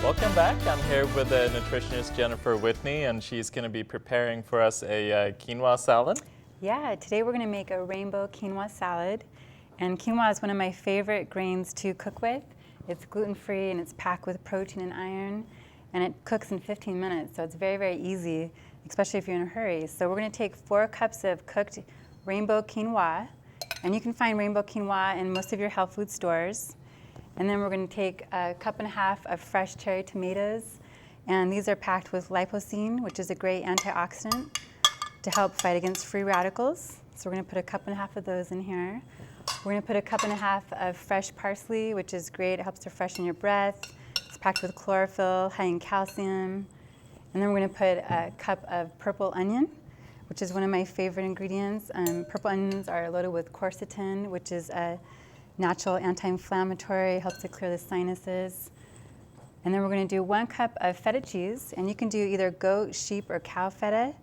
Welcome back. I'm here with nutritionist Jennifer Whitney, and she's going to be preparing for us a quinoa salad. Yeah, today we're going to make a rainbow quinoa salad. And quinoa is one of my favorite grains to cook with. It's gluten-free and it's packed with protein and iron, and it cooks in 15 minutes, so it's very, very easy, especially if you're in a hurry. So we're going to take 4 cups of cooked rainbow quinoa, and you can find rainbow quinoa in most of your health food stores. And then we're going to take a cup and a half of fresh cherry tomatoes, and these are packed with lipocene, which is a great antioxidant to help fight against free radicals. So we're going to put a cup and a half of those in here. We're going to put a cup and a half of fresh parsley, which is great. It helps to freshen your breath. It's packed with chlorophyll, high in calcium. And then we're going to put a cup of purple onion, which is one of my favorite ingredients. Purple onions are loaded with quercetin, which is a natural anti-inflammatory, helps to clear the sinuses. And then we're going to do 1 cup of feta cheese, and you can do either goat, sheep, or cow feta.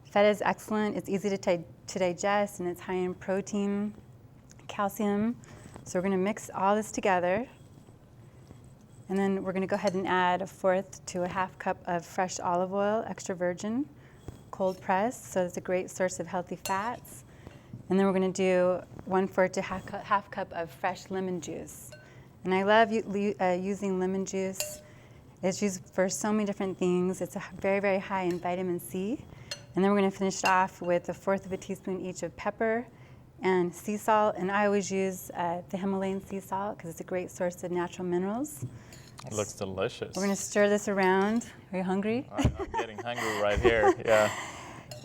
Feta is excellent. It's easy to digest, and it's high in protein, calcium. So we're going to mix all this together. And then we're going to go ahead and add 1/4 to 1/2 cup of fresh olive oil, extra virgin, cold pressed. So it's a great source of healthy fats. And then we're going to do 1/4 to 1/2 cup of fresh lemon juice. And I love using lemon juice. It's used for so many different things. It's very, very high in vitamin C. And then we're going to finish it off with 1/4 teaspoon each of pepper and sea salt. And I always use the Himalayan sea salt because it's a great source of natural minerals. It looks delicious. We're going to stir this around. Are you hungry? I'm getting hungry right here, yeah.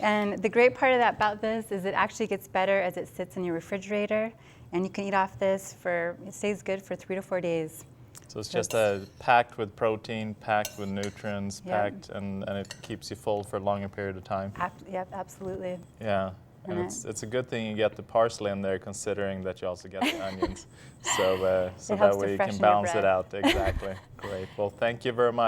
And the great part about this is it actually gets better as it sits in your refrigerator, and you can eat off this it stays good for 3 to 4 days. So it's just packed with protein, packed with nutrients, Yep. packed, and it keeps you full for a longer period of time. Yep, absolutely. Yeah, and it's a good thing you get the parsley in there, considering that you also get the onions. So that way you can balance it out. Exactly. Great. Well, thank you very much.